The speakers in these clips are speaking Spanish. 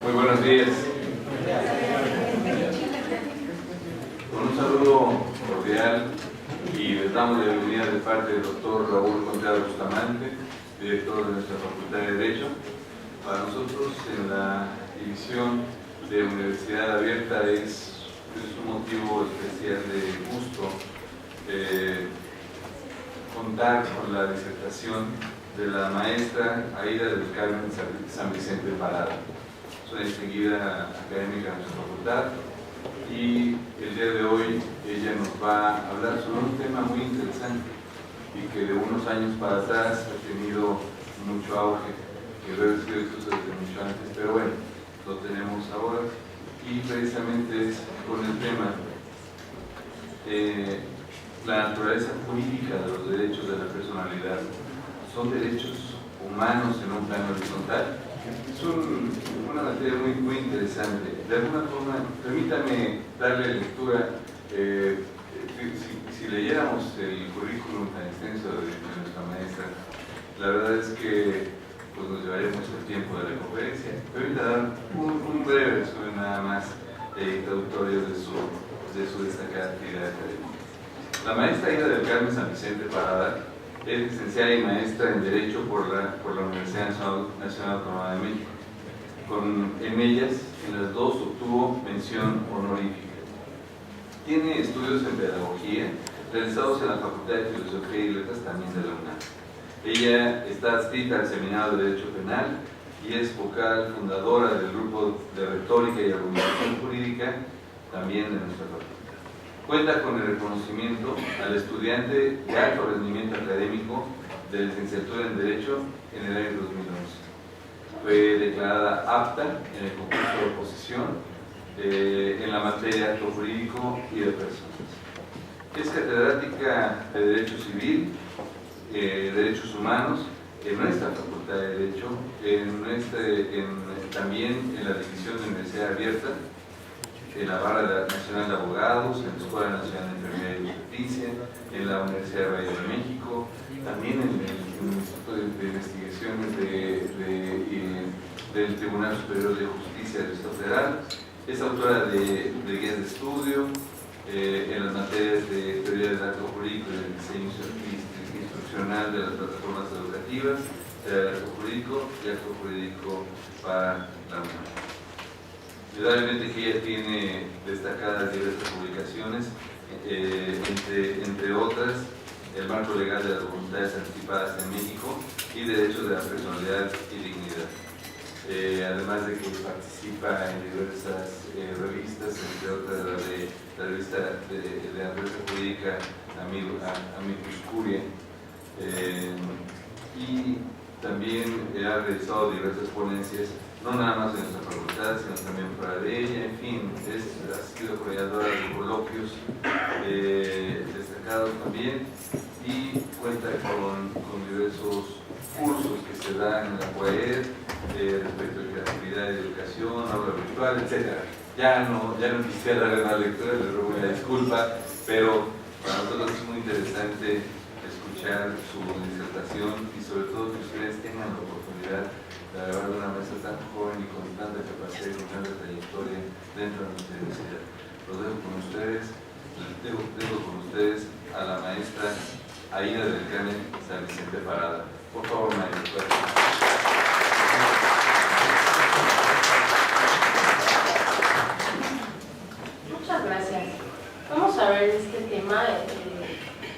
Muy buenos días. Con un saludo cordial y les damos la bienvenida de parte del doctor Raúl Contreras Bustamante, director de nuestra Facultad de Derecho. Para nosotros en la división de Universidad Abierta es un motivo especial de gusto contar con la disertación de la maestra Aida del Carmen San Vicente Parada. Es una distinguida académica de nuestra facultad y el día de hoy ella nos va a hablar sobre un tema muy interesante y que de unos años para atrás ha tenido mucho auge, que debe ser incluso desde mucho antes, pero bueno, lo tenemos ahora y precisamente es con el tema la naturaleza jurídica de los derechos de la personalidad. ¿Son derechos humanos en un plano horizontal? Es una materia muy interesante. De alguna forma, permítame darle lectura. Si leyéramos el currículum tan extenso de nuestra maestra, la verdad es que pues, nos llevaría mucho tiempo de la conferencia. Permítame dar un breve resumen nada más introductorio de su destacada actividad académica. La maestra Aida del Carmen San Vicente Parada es licenciada y maestra en Derecho por la Universidad Nacional Autónoma de México. En ellas, en las dos, obtuvo mención honorífica. Tiene estudios en Pedagogía realizados en la Facultad de Filosofía y Letras también de la UNAM. Ella está adscrita al Seminario de Derecho Penal y es vocal fundadora del Grupo de Retórica y Argumentación Jurídica también de nuestra facultad. Cuenta con el reconocimiento al estudiante de alto rendimiento académico de licenciatura en Derecho en el año 2011. Fue declarada apta en el concurso de oposición en la materia de acto jurídico y de personas. Es catedrática de Derecho Civil, Derechos Humanos en nuestra Facultad de Derecho, también en la División de Universidad Abierta, en la Barra Nacional de Abogados, en la Escuela Nacional de Enfermería y Justicia, en la Universidad de Valle de México, también en el Instituto de Investigaciones del Tribunal Superior de Justicia del Estado Federal. Es autora de guías de estudio en las materias de teoría del acto jurídico y del diseño instruccional de las plataformas educativas, del acto jurídico y acto jurídico para la UNAM. Indudablemente que ella tiene destacadas diversas publicaciones, entre otras, el marco legal de las voluntades anticipadas en México y derechos de la personalidad y dignidad. Además de que participa en diversas revistas, entre otras la revista de la empresa jurídica Amicus Curiae, y también ha realizado diversas ponencias, no nada más en nuestra facultad, sino también fuera de ella. En fin, ha sido coordinadora de coloquios destacados también y cuenta con diversos cursos que se dan en la UAED respecto a creatividad y educación, aula virtual, etc. Ya no quisiera darle una lectura, les ruego una disculpa, pero para nosotros es muy interesante escuchar su disertación y sobre todo que ustedes tengan la oportunidad de hablar de una maestra tan joven y con tanta capacidad y con tanta trayectoria dentro de nuestra universidad. Los dejo con ustedes a la maestra Aida del Carmen San Vicente Parada. Por favor, maestra. Muchas gracias. Vamos a ver este tema.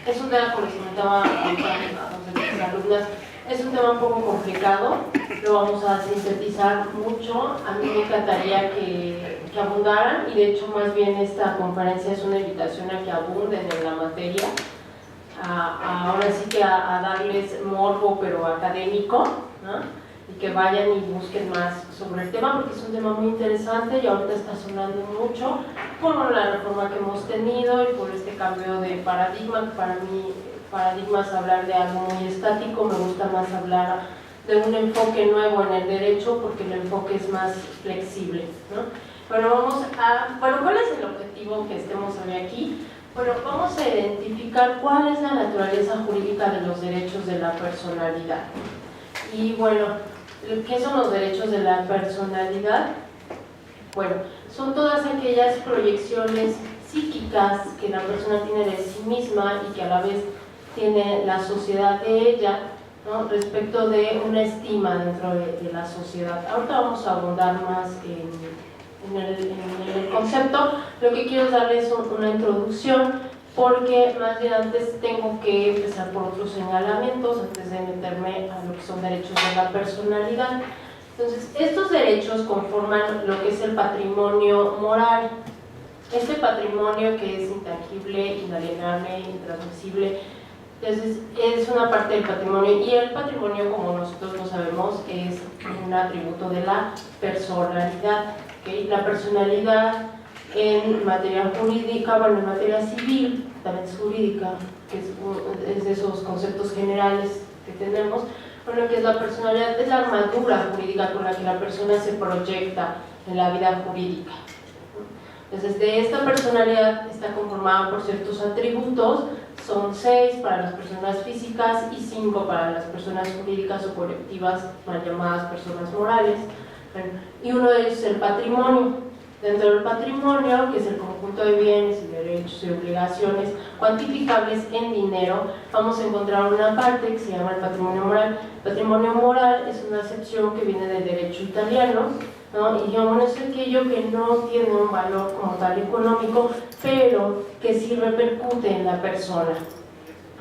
Es un tema, como les comentaba a mis alumnas, es un tema un poco complicado, lo vamos a sintetizar mucho. A mí me encantaría que abundaran, y de hecho más bien esta conferencia es una invitación a que abunden en la materia, ahora sí que a darles morbo pero académico, ¿no? Y que vayan y busquen más sobre el tema, porque es un tema muy interesante y ahorita está sonando mucho por la reforma que hemos tenido y por este cambio de paradigma, que para mí paradigma es hablar de algo muy estático. Me gusta más hablar de un enfoque nuevo en el derecho, porque el enfoque es más flexible, ¿no? Bueno, ¿cuál es el objetivo que estemos hoy aquí? Bueno, vamos a identificar cuál es la naturaleza jurídica de los derechos de la personalidad. Y bueno, ¿qué son los derechos de la personalidad? Bueno, son todas aquellas proyecciones psíquicas que la persona tiene de sí misma y que a la vez tiene la sociedad de ella, ¿no? Respecto de una estima dentro de la sociedad. Ahorita vamos a abundar más en el concepto. Lo que quiero es darles una introducción, porque más bien antes tengo que empezar por otros señalamientos antes de meterme a lo que son derechos de la personalidad. Entonces, estos derechos conforman lo que es el patrimonio moral. Este patrimonio que es intangible, inalienable, intransmisible, entonces es una parte del patrimonio, y el patrimonio, como nosotros lo sabemos, es un atributo de la personalidad, ¿okay? La personalidad en materia jurídica, bueno, en materia civil, también es jurídica, que es de esos conceptos generales que tenemos. Bueno, que es la personalidad, es la armadura jurídica con la que la persona se proyecta en la vida jurídica. Entonces, de esta personalidad está conformada por ciertos atributos, son 6 para las personas físicas y 5 para las personas jurídicas o colectivas, mal llamadas personas morales. Bueno, y uno de ellos es el patrimonio. Dentro del patrimonio, que es el conjunto de bienes y derechos y obligaciones cuantificables en dinero, vamos a encontrar una parte que se llama el patrimonio moral. El patrimonio moral es una acepción que viene del derecho italiano, ¿no? Y bueno, es aquello que no tiene un valor como tal económico, pero que sí repercute en la persona,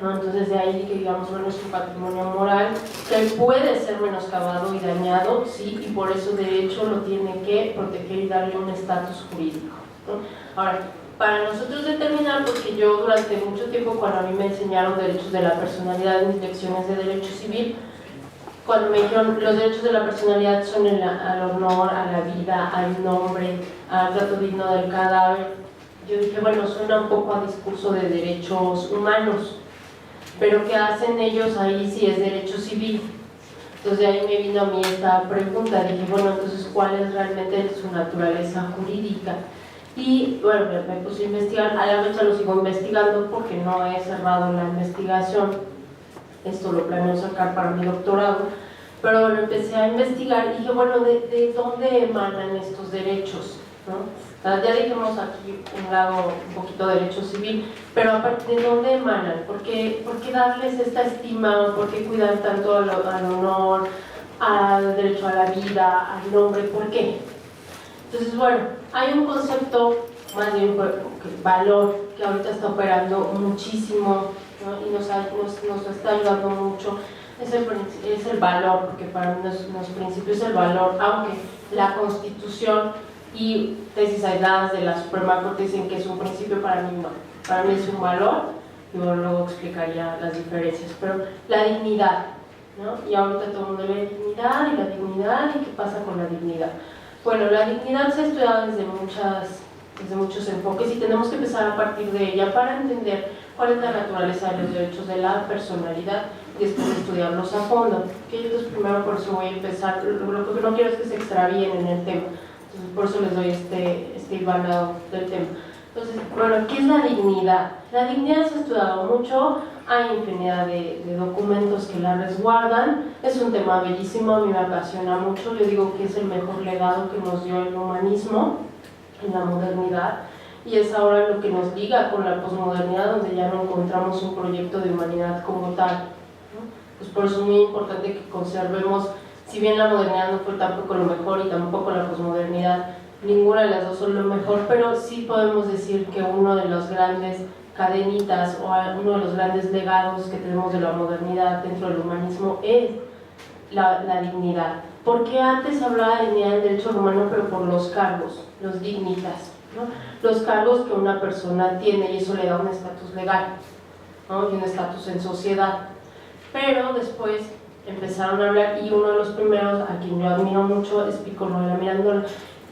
¿no? Entonces de ahí que digamos, bueno, es un patrimonio moral que puede ser menoscabado y dañado, sí, y por eso de hecho lo tiene que proteger y darle un estatus jurídico, ¿no? Ahora, para nosotros determinar, porque yo durante mucho tiempo, cuando a mí me enseñaron derechos de la personalidad en mis lecciones de derecho civil, cuando me dijeron los derechos de la personalidad son al honor, a la vida, al nombre, al trato digno del cadáver, yo dije, bueno, suena un poco a discurso de derechos humanos, pero ¿qué hacen ellos ahí si es derecho civil? Entonces de ahí me vino a mí esta pregunta, dije, bueno, entonces ¿cuál es realmente su naturaleza jurídica? Y bueno, me puse a investigar, a la fecha lo sigo investigando porque no he cerrado la investigación, esto lo planeo sacar para mi doctorado, pero bueno, empecé a investigar y dije, bueno, ¿de dónde emanan estos derechos? ¿No? Ya dijimos aquí un lado un poquito de derecho civil, pero aparte, ¿de dónde emanan? ¿Por qué darles esta estima? ¿Por qué cuidar tanto al honor, al derecho a la vida, al nombre? ¿Por qué? Entonces, bueno, hay un concepto, más bien valor, que ahorita está operando muchísimo, ¿no? Y nos está ayudando mucho. Es el valor, porque para mí los principios es el valor, aunque la Constitución y tesis aisladas de la Suprema Corte dicen que es un principio, para mí no. Para mí es un valor, y bueno, luego explicaría las diferencias, pero la dignidad, ¿no? Y ahorita todo el mundo ve dignidad y la dignidad, y qué pasa con la dignidad. Bueno, la dignidad se ha estudiado desde muchos enfoques, y tenemos que empezar a partir de ella para entender cuál es la naturaleza de los derechos de la personalidad y después estudiarlos a fondo. Entonces primero por eso voy a empezar, lo que no quiero es que se extravíen en el tema, entonces por eso les doy este hilvanado del tema. Entonces, bueno, ¿qué es la dignidad? La dignidad se ha estudiado mucho, hay infinidad de documentos que la resguardan, es un tema bellísimo, a mí me apasiona mucho, yo digo que es el mejor legado que nos dio el humanismo en la modernidad, y es ahora lo que nos liga con la posmodernidad, donde ya no encontramos un proyecto de humanidad como tal, ¿no? Pues por eso es muy importante que conservemos, si bien la modernidad no fue tampoco lo mejor y tampoco la posmodernidad, ninguna de las dos son lo mejor, pero sí podemos decir que uno de los grandes cadenitas o uno de los grandes legados que tenemos de la modernidad dentro del humanismo es la dignidad. Porque antes se hablaba de dignidad del derecho romano, pero por los cargos, los dignitas, ¿no? Los cargos que una persona tiene, y eso le da un estatus legal, ¿no? Y un estatus en sociedad. Pero después empezaron a hablar, y uno de los primeros, a quien yo admiro mucho, es Píccolo della Mirandola.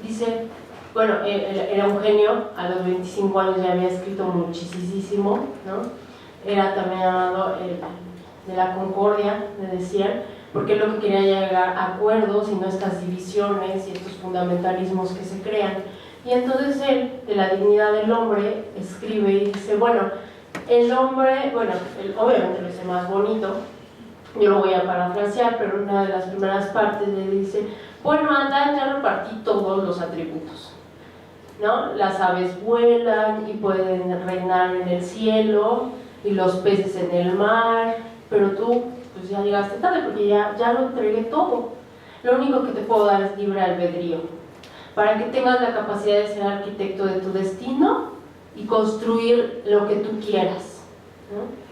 Dice, bueno, era un genio, a los 25 años ya había escrito muchísimo, ¿no? Era también llamado de la concordia, le decían, porque lo que quería llegar a acuerdos y no estas divisiones y estos fundamentalismos que se crean. Y entonces él, de la dignidad del hombre, escribe y dice, bueno, el hombre, bueno, obviamente lo dice más bonito, yo lo voy a parafrasear, pero una de las primeras partes le dice, bueno, Adán ya repartí todos los atributos, ¿no? Las aves vuelan y pueden reinar en el cielo, y los peces en el mar, pero tú pues ya llegaste tarde porque ya lo entregué todo. Lo único que te puedo dar es libre albedrío, para que tengas la capacidad de ser arquitecto de tu destino y construir lo que tú quieras, ¿no?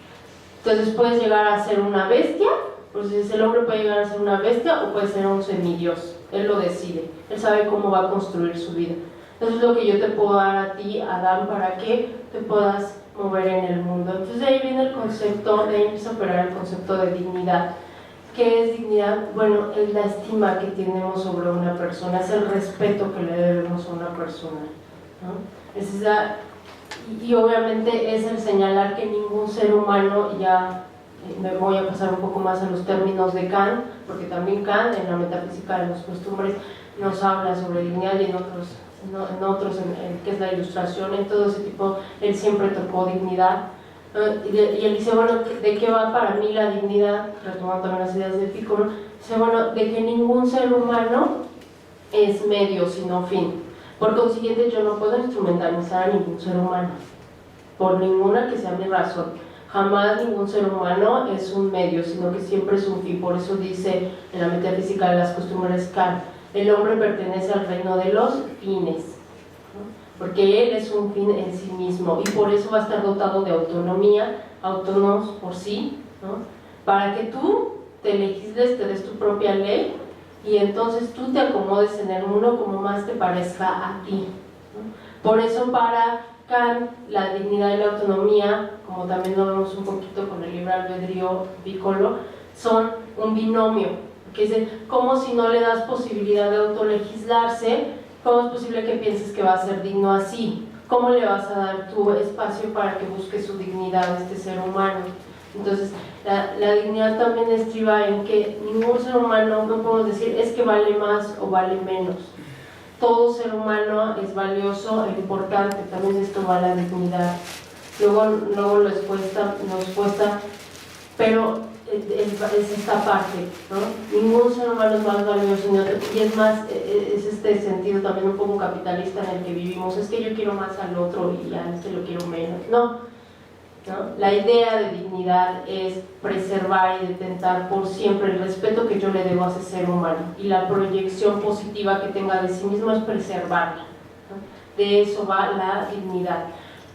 Entonces puedes llegar a ser una bestia, pues el hombre puede llegar a ser una bestia o puede ser un semidios, él lo decide, él sabe cómo va a construir su vida. Eso es lo que yo te puedo dar a ti, Adán, para que te puedas mover en el mundo. Entonces de ahí viene el concepto, de ahí empieza a operar el concepto de dignidad. ¿Qué es dignidad? Bueno, es la estima que tenemos sobre una persona, es el respeto que le debemos a una persona, ¿no? Es esa, y obviamente es el señalar que ningún ser humano, ya me voy a pasar un poco más a los términos de Kant, porque también Kant en la metafísica de las costumbres nos habla sobre dignidad, y en otros que es la ilustración, en todo ese tipo, él siempre tocó dignidad. Y él dice, bueno, ¿de qué va para mí la dignidad? Retomando también las ideas de Piccolo, dice, bueno, de que ningún ser humano es medio, sino fin. Por consiguiente, yo no puedo instrumentalizar a ningún ser humano, por ninguna que sea mi razón. Jamás ningún ser humano es un medio, sino que siempre es un fin. Por eso dice en la metafísica de las costumbres Kant, el hombre pertenece al reino de los fines, ¿no? Porque él es un fin en sí mismo, y por eso va a estar dotado de autonomía, autónomos por sí, ¿no? Para que tú te legisles, te des tu propia ley, y entonces tú te acomodes en el mundo como más te parezca a ti, ¿no? Por eso para Kant la dignidad y la autonomía, como también lo vemos un poquito con el libre albedrío Piccolo, son un binomio, que es como si no le das posibilidad de autolegislarse, ¿cómo es posible que pienses que va a ser digno así? ¿Cómo le vas a dar tu espacio para que busque su dignidad a este ser humano? Entonces, la dignidad también estriba en que ningún ser humano, no podemos decir es que vale más o vale menos. Todo ser humano es valioso e importante, también esto va a la dignidad. Luego nos cuesta, pero es esta parte, ¿no? Ningún ser humano es más valioso ni otro, y es más, es este sentido también un poco capitalista en el que vivimos, es que yo quiero más al otro y a este lo quiero menos. No, la idea de dignidad es preservar y detentar por siempre el respeto que yo le debo a ese ser humano, y la proyección positiva que tenga de sí mismo es preservarla, ¿no? De eso va la dignidad.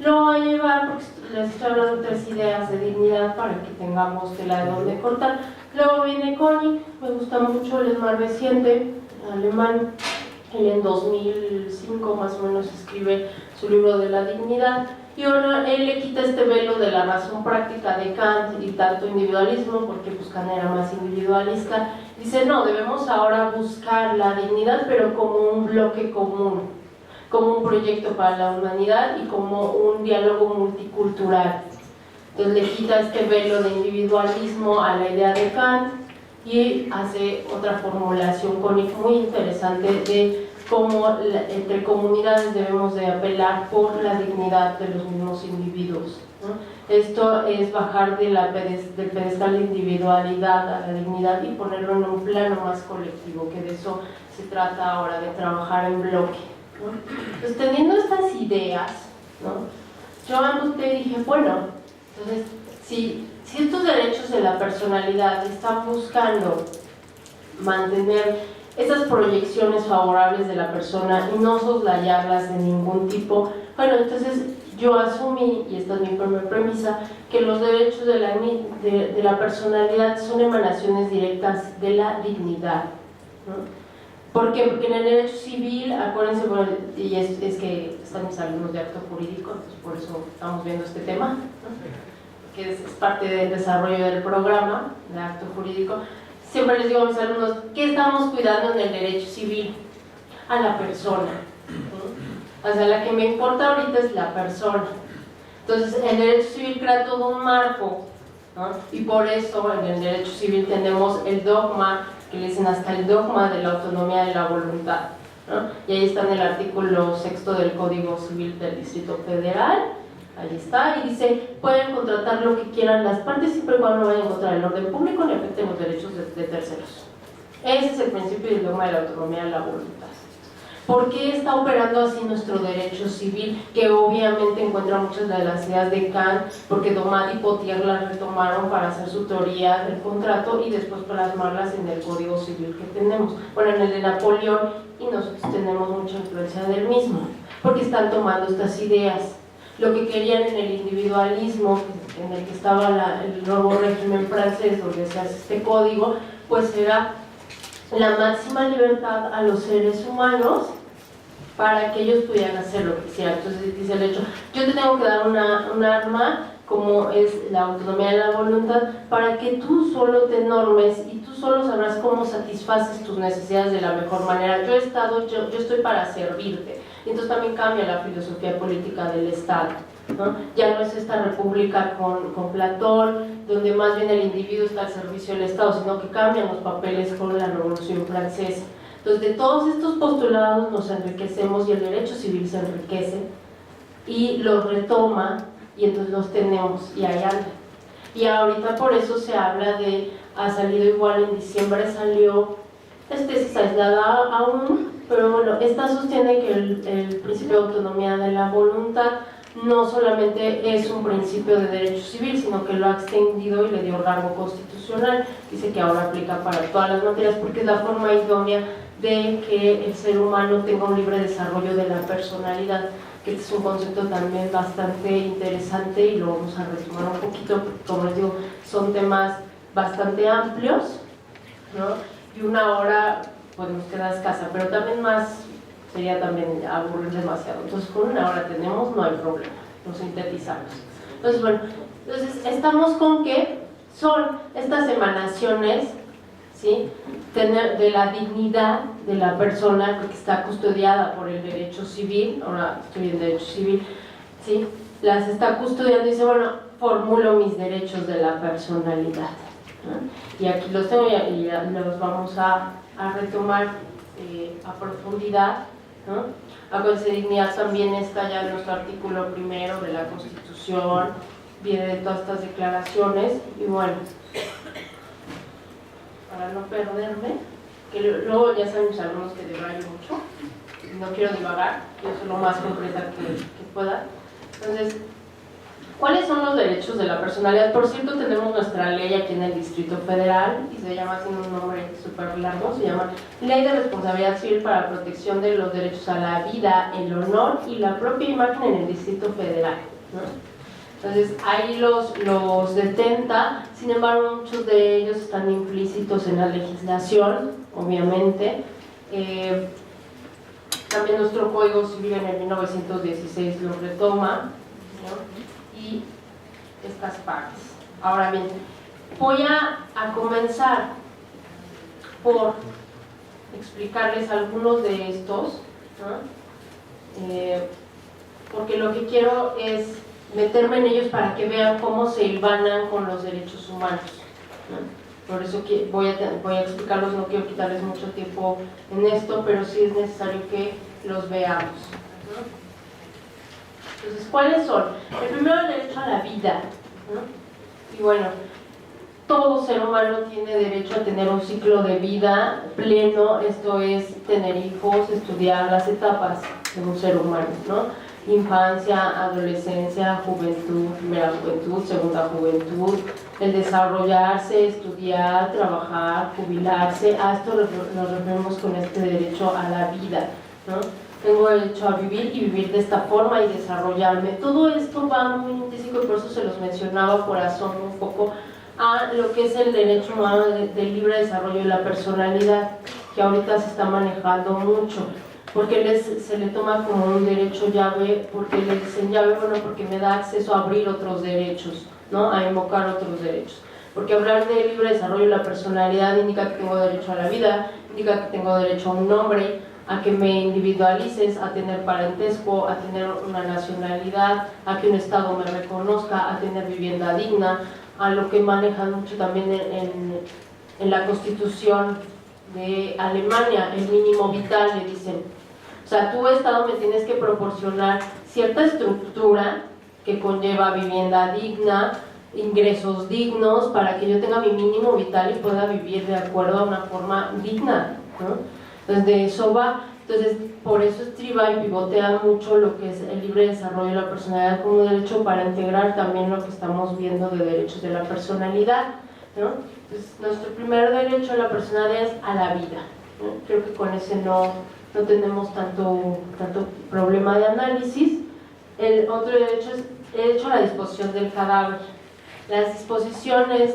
Lo voy a llevar porque les estoy hablando de 3 ideas de dignidad para que tengamos tela de donde cortar. Luego viene Koenig, me gusta mucho, él es más reciente, alemán. Él en 2005 más o menos escribe su libro de la dignidad, y bueno, él le quita este velo de la razón práctica de Kant y tanto individualismo, porque pues Kant era más individualista. Dice, no, debemos ahora buscar la dignidad, pero como un bloque común, como un proyecto para la humanidad y como un diálogo multicultural. Entonces le quita este velo de individualismo a la idea de Kant y hace otra formulación muy interesante de cómo entre comunidades debemos de apelar por la dignidad de los mismos individuos, ¿no? Esto es bajar del pedestal de individualidad a la dignidad y ponerlo en un plano más colectivo, que de eso se trata ahora, de trabajar en bloque, ¿no? Entonces, teniendo estas ideas, ¿no? Yo anoté y dije, bueno, entonces, si estos derechos de la personalidad están buscando mantener esas proyecciones favorables de la persona y no soslayarlas de ningún tipo, bueno, entonces yo asumí, y esta es mi primera premisa, que los derechos de la personalidad son emanaciones directas de la dignidad, ¿no? ¿Por qué? Porque en el derecho civil, acuérdense, bueno, y es que están mis alumnos de acto jurídico, entonces por eso estamos viendo este tema, ¿no? Que es parte del desarrollo del programa de acto jurídico. Siempre les digo a mis alumnos, ¿qué estamos cuidando en el derecho civil? A la persona, ¿no? O sea, la que me importa ahorita es la persona. Entonces, el derecho civil crea todo un marco, ¿no? Y por eso en el derecho civil tenemos el dogma, que le dicen hasta el dogma de la autonomía de la voluntad, ¿no? Y ahí está en el artículo 6 del Código Civil del Distrito Federal, Ahí está, y dice, pueden contratar lo que quieran las partes siempre y cuando no vayan contra el orden público ni afecten los derechos de terceros. Ese es el principio y el dogma de la autonomía de la voluntad. ¿Por qué está operando así nuestro derecho civil? Que obviamente encuentra muchas de las ideas de Kant, porque Domad y Potier las retomaron para hacer su teoría del contrato y después plasmarlas en el Código Civil que tenemos. Bueno, en el de Napoleón, y nosotros tenemos mucha influencia del mismo, porque están tomando estas ideas. Lo que querían en el individualismo, en el que estaba el nuevo régimen francés, donde se hace este código, pues era la máxima libertad a los seres humanos para que ellos pudieran hacer lo que quisieran. Entonces dice el hecho, yo te tengo que dar un arma, como es la autonomía de la voluntad, para que tú solo te normes y tú solo sabrás cómo satisfaces tus necesidades de la mejor manera. Yo estoy para servirte. Y entonces también cambia la filosofía política del Estado, ¿no? Ya no es esta república con Platón, donde más bien el individuo está al servicio del Estado, sino que cambian los papeles con la Revolución Francesa. Entonces, de todos estos postulados nos enriquecemos y el derecho civil se enriquece y los retoma y entonces los tenemos y ahí anda. Y ahorita por eso se habla de, ha salido igual en diciembre, salió, es tesis aislada aún, pero bueno, esta sostiene que el principio de autonomía de la voluntad no solamente es un principio de derecho civil, sino que lo ha extendido y le dio rango constitucional. Dice que ahora aplica para todas las materias porque es la forma idónea de que el ser humano tenga un libre desarrollo de la personalidad, que es un concepto también bastante interesante y lo vamos a retomar un poquito, porque como les digo, son temas bastante amplios, ¿no? Y una hora pues nos queda escasa, pero también más sería también aburrir demasiado. Entonces con una hora tenemos, no hay problema, lo sintetizamos. Entonces bueno, estamos con que son estas emanaciones, ¿sí?, de la dignidad de la persona, porque está custodiada por el derecho civil. Ahora estoy en derecho civil, ¿sí?, las está custodiando y dice, bueno, formulo mis derechos de la personalidad, ¿no? Y aquí los tengo y los vamos a retomar a profundidad, ¿no? Acuérdense, dignidad también está ya en nuestro artículo primero de la Constitución, viene de todas estas declaraciones. Y bueno, para no perderme, que luego ya saben mis alumnos que debrayo mucho, no quiero divagar, yo soy lo más concreta que pueda. Entonces, ¿cuáles son los derechos de la personalidad? Por cierto, tenemos nuestra ley aquí en el Distrito Federal y se llama, tiene un nombre súper largo, se llama Ley de Responsabilidad Civil para la Protección de los Derechos a la Vida, el Honor y la Propia Imagen en el Distrito Federal, ¿no? Entonces, ahí los detenta, sin embargo, muchos de ellos están implícitos en la legislación, obviamente. También nuestro Código Civil en el 1916 lo retoma, ¿no?, y estas partes. Ahora bien, voy a comenzar por explicarles algunos de estos, ¿no? Porque lo que quiero es meterme en ellos para que vean cómo se hilvanan con los derechos humanos, ¿no? Por eso que voy a explicarlos, no quiero quitarles mucho tiempo en esto, pero sí es necesario que los veamos, ¿no? Entonces, ¿cuáles son? El primero, el derecho a la vida, ¿no? Y bueno, todo ser humano tiene derecho a tener un ciclo de vida pleno, esto es tener hijos, estudiar las etapas de un ser humano, ¿no? Infancia, adolescencia, juventud, primera juventud, segunda juventud, el desarrollarse, estudiar, trabajar, jubilarse. A esto nos referimos con este derecho a la vida, ¿no? Tengo derecho a vivir y vivir de esta forma y desarrollarme. Todo esto va muy intrínseco y por eso se los mencionaba por asomo un poco a lo que es el derecho humano del libre desarrollo de la personalidad, que ahorita se está manejando mucho. Porque se le toma como un derecho llave, porque le dicen llave, bueno, porque me da acceso a abrir otros derechos, ¿no?, a invocar otros derechos. Porque hablar de libre desarrollo de la personalidad indica que tengo derecho a la vida, indica que tengo derecho a un nombre, a que me individualices, a tener parentesco, a tener una nacionalidad, a que un Estado me reconozca, a tener vivienda digna, a lo que manejan mucho también en la Constitución de Alemania, el mínimo vital, le dicen. O sea, tu Estado me tienes que proporcionar cierta estructura que conlleva vivienda digna, ingresos dignos, para que yo tenga mi mínimo vital y pueda vivir de acuerdo a una forma digna, ¿no? Entonces de eso va. Entonces por eso estriba y pivotea mucho lo que es el libre desarrollo de la personalidad como derecho, para integrar también lo que estamos viendo de derechos de la personalidad, ¿no? Entonces nuestro primer derecho a la personalidad es a la vida, ¿no? Creo que con ese no tenemos tanto problema de análisis. El otro derecho es el derecho a la disposición del cadáver. Las disposiciones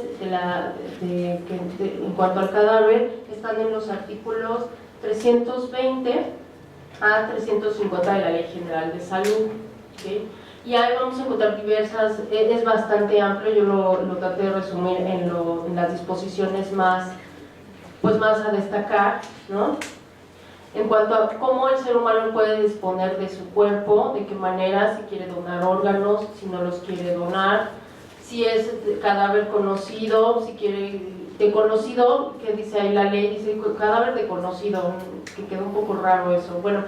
en cuanto al cadáver están en los artículos 320 a 350 de la Ley General de Salud, ¿okay? Y ahí vamos a encontrar diversas, es bastante amplio, yo lo traté de resumir en las disposiciones más a destacar, ¿no? En cuanto a cómo el ser humano puede disponer de su cuerpo, de qué manera, si quiere donar órganos, si no los quiere donar, si es cadáver conocido, si quiere de conocido, que dice ahí la ley, dice cadáver de conocido, que queda un poco raro eso. Bueno,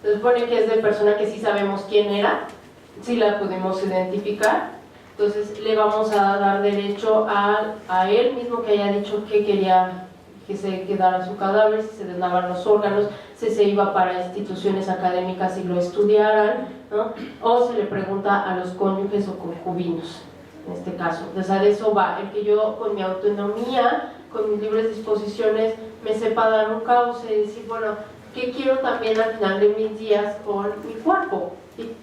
se supone que es de persona que sí sabemos quién era, sí la pudimos identificar, entonces le vamos a dar derecho a él mismo que haya dicho que quería que se quedara su cadáver, si se donaban los órganos, si se iba para instituciones académicas y lo estudiaran, ¿no? O se le pregunta a los cónyuges o concubinos, en este caso. O sea, de eso va, el que yo con mi autonomía, con mis libres disposiciones, me sepa dar un cauce y decir, bueno, ¿qué quiero también al final de mis días con mi cuerpo?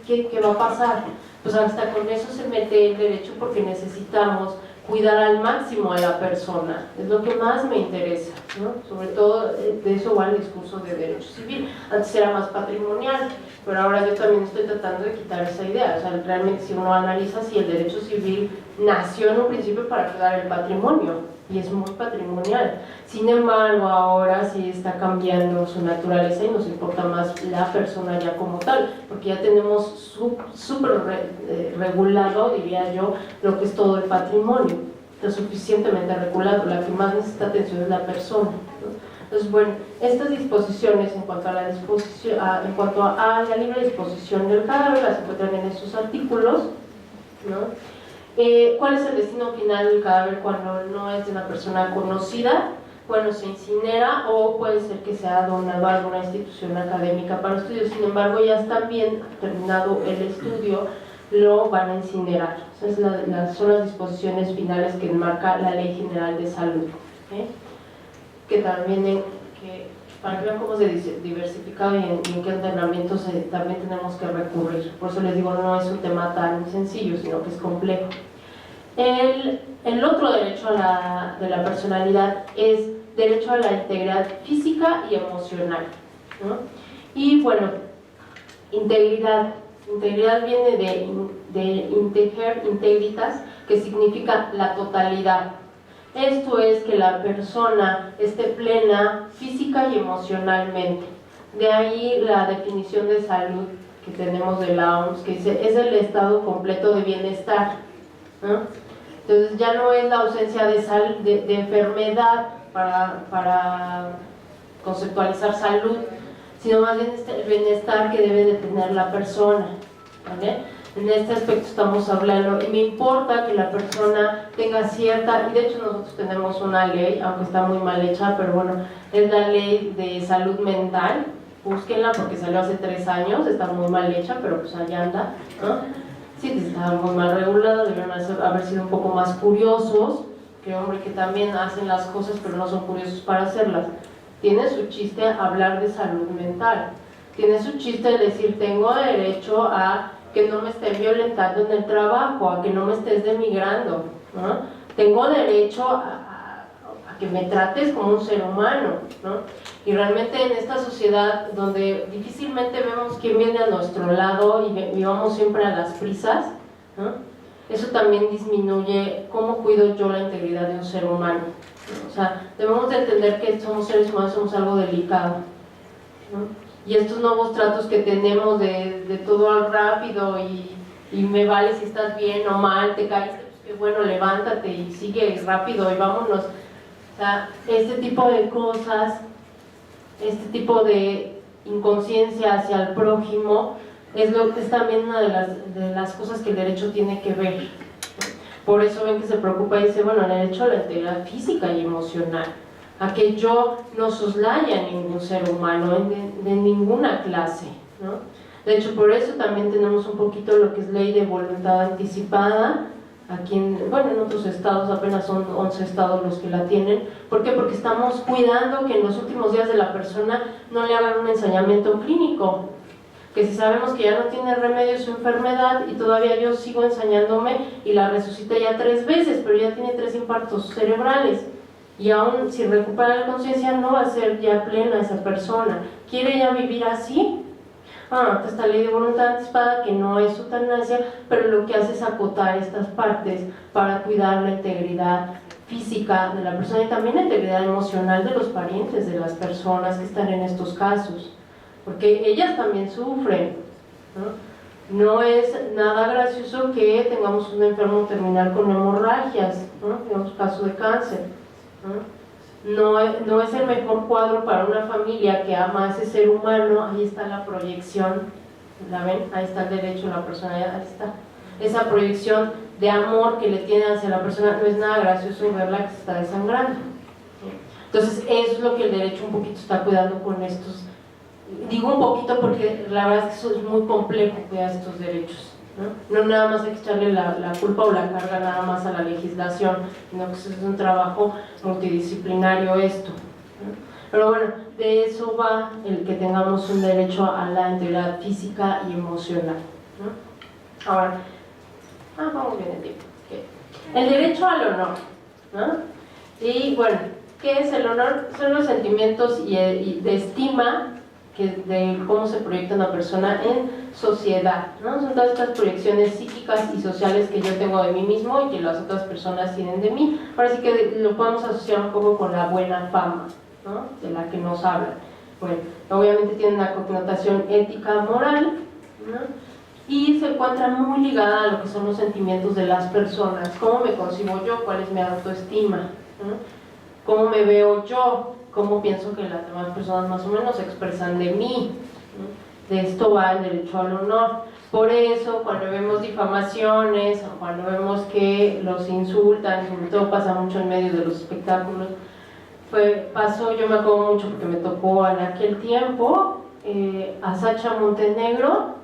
¿Qué va a pasar? Pues hasta con eso se mete el derecho, porque necesitamos cuidar al máximo a la persona, es lo que más me interesa, ¿no? Sobre todo de eso va el discurso de derecho civil. Antes era más patrimonial, pero ahora yo también estoy tratando de quitar esa idea. O sea, realmente si uno analiza, si el derecho civil nació en un principio para cuidar el patrimonio, y es muy patrimonial. Sin embargo, ahora sí está cambiando su naturaleza y nos importa más la persona ya como tal, porque ya tenemos súper regulado, diría yo, lo que es todo el patrimonio. Está suficientemente regulado, la que más necesita atención es la persona, ¿no? Entonces, bueno, estas disposiciones en cuanto a la libre disposición del cadáver las encuentran en estos artículos, ¿no? ¿Cuál es el destino final del cadáver cuando no es de una persona conocida? Bueno, se incinera, o puede ser que sea donado a alguna institución académica para estudios. Sin embargo, ya está bien terminado el estudio, lo van a incinerar. Esas son las disposiciones finales que enmarca la Ley General de Salud, ¿eh? Que también, para que vean cómo se diversifica y en qué ordenamientos también tenemos que recurrir. Por eso les digo, no es un tema tan sencillo, sino que es complejo. El otro derecho de la personalidad es derecho a la integridad física y emocional, ¿no? Y bueno, integridad viene de integritas, que significa la totalidad. Esto es que la persona esté plena física y emocionalmente. De ahí la definición de salud que tenemos de la OMS, que dice, es el estado completo de bienestar, ¿no? Entonces ya no es la ausencia de enfermedad para conceptualizar salud, sino más bien el bienestar que debe de tener la persona, ¿vale? En este aspecto estamos hablando, y me importa que la persona tenga cierta, y de hecho nosotros tenemos una ley, aunque está muy mal hecha, pero bueno, es la ley de salud mental, búsquenla porque salió hace 3 años, está muy mal hecha, pero pues allá anda, ¿no? Sí, está muy mal regulada, deberían haber sido un poco más curiosos, que hombre, que también hacen las cosas pero no son curiosos para hacerlas. Tiene su chiste hablar de salud mental, tiene su chiste decir, tengo derecho a que no me estén violentando en el trabajo, a que no me estés denigrando, ¿no? Tengo derecho a que me trates como un ser humano, ¿no? Y realmente en esta sociedad donde difícilmente vemos quién viene a nuestro lado y vamos siempre a las prisas, ¿no? Eso también disminuye cómo cuido yo la integridad de un ser humano, ¿no? O sea, debemos de entender que somos seres humanos, somos algo delicado, ¿no? Y estos nuevos tratos que tenemos de todo rápido y me vale si estás bien o mal, te caíste, pues qué bueno, levántate y sigue rápido y vámonos. O sea, este tipo de cosas, este tipo de inconsciencia hacia el prójimo, es también una de las cosas que el derecho tiene que ver. Por eso ven que se preocupa y dice, bueno, el derecho a la integridad física y emocional, a que yo no soslaya a ningún ser humano de ninguna clase, ¿no? De hecho, por eso también tenemos un poquito lo que es ley de voluntad anticipada. Aquí en otros estados apenas son 11 estados los que la tienen. ¿Por qué? Porque estamos cuidando que en los últimos días de la persona no le hagan un ensañamiento clínico, que si sabemos que ya no tiene remedio su enfermedad y todavía yo sigo ensañándome y la resucité ya 3 veces, pero ya tiene 3 infartos cerebrales y aún si recupera la conciencia no va a ser ya plena esa persona. ¿Quiere ya vivir así? Esta ley de voluntad anticipada, que no es eutanasia, pero lo que hace es acotar estas partes para cuidar la integridad física de la persona y también la integridad emocional de los parientes de las personas que están en estos casos, porque ellas también sufren, ¿no? No es nada gracioso que tengamos un enfermo terminal con hemorragias, ¿no? Digamos, caso de cáncer, ¿no? No es el mejor cuadro para una familia que ama a ese ser humano. Ahí está la proyección, ¿la ven? Ahí está el derecho a la personalidad, ahí está. Esa proyección de amor que le tiene hacia la persona, no es nada gracioso verla que se está desangrando. Entonces, eso es lo que el derecho un poquito está cuidando con estos. Digo un poquito porque la verdad es que eso es muy complejo, cuidar estos derechos. No nada más hay que echarle la culpa o la carga nada más a la legislación, sino que es un trabajo multidisciplinario esto, ¿no? Pero bueno, de eso va el que tengamos un derecho a la integridad física y emocional, ¿no? Ahora, vamos bien el tiempo. El derecho al honor, ¿no? Y bueno, ¿qué es el honor? Son los sentimientos y de estima de cómo se proyecta una persona en sociedad, ¿no? Son todas estas proyecciones psíquicas y sociales que yo tengo de mí mismo y que las otras personas tienen de mí. Ahora sí que lo podemos asociar un poco con la buena fama, ¿no? De la que nos hablan. Bueno, obviamente tiene una connotación ética, moral, ¿no? Y se encuentra muy ligada a lo que son los sentimientos de las personas. ¿Cómo me concibo yo? ¿Cuál es mi autoestima? ¿no? ¿Cómo me veo yo? ¿Cómo pienso que las demás personas más o menos expresan de mí? ¿no? De esto va el derecho al honor. Por eso, cuando vemos difamaciones o cuando vemos que los insultan, sobre todo pasa mucho en medio de los espectáculos, yo me acuerdo mucho porque me tocó en aquel tiempo, a Sacha Montenegro,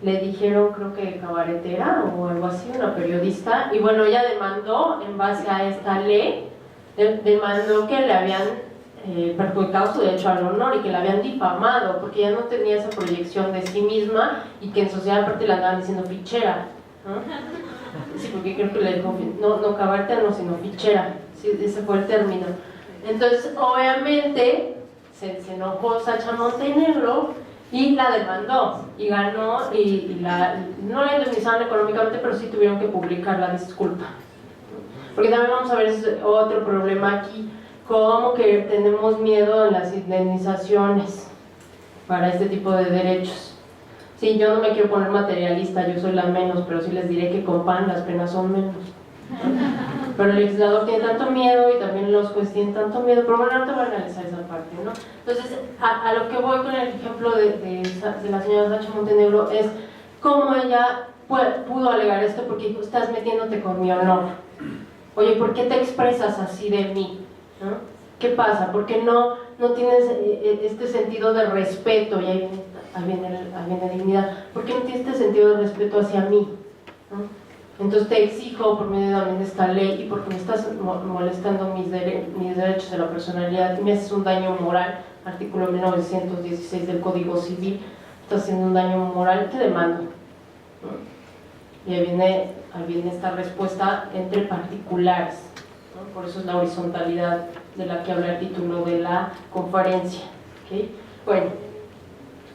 le dijeron, creo que cabaretera o algo así, una periodista, y bueno, ella demandó en base a esta ley, demandó que le habían perjudicado su derecho al honor y que la habían difamado porque ya no tenía esa proyección de sí misma y que en sociedad aparte la andaban diciendo fichera, ¿no? Sí, porque creo que le dijo, no cabaretera, no, sino fichera, sí, ese fue el término. Entonces obviamente se enojó Sacha Montenegro y la demandó y ganó y no la indemnizaron económicamente, pero sí tuvieron que publicar la disculpa, porque también vamos a ver otro problema aquí, como que tenemos miedo a las indemnizaciones para este tipo de derechos. Sí, yo no me quiero poner materialista, yo soy la menos, pero sí les diré que con pan las penas son menos. Pero el legislador tiene tanto miedo y también los jueces tienen tanto miedo, pero bueno, no te voy a analizar esa parte, ¿no? Entonces, a lo que voy con el ejemplo de la señora Sacha Montenegro es cómo ella pudo alegar esto, porque estás metiéndote con mi honor. Oye, ¿por qué te expresas así de mí? ¿no? ¿Qué pasa? ¿Por qué no tienes este sentido de respeto? Y ahí viene dignidad. ¿Por qué no tienes este sentido de respeto hacia mí? ¿no? Entonces te exijo por medio también de esta ley y porque me estás molestando mis derechos de la personalidad, me haces un daño moral, artículo 1916 del Código Civil, estás haciendo un daño moral, te demando. ¿no? Y ahí viene esta respuesta entre particulares, ¿no? Por eso es la horizontalidad de la que habla el título de la conferencia. ¿Okay? Bueno,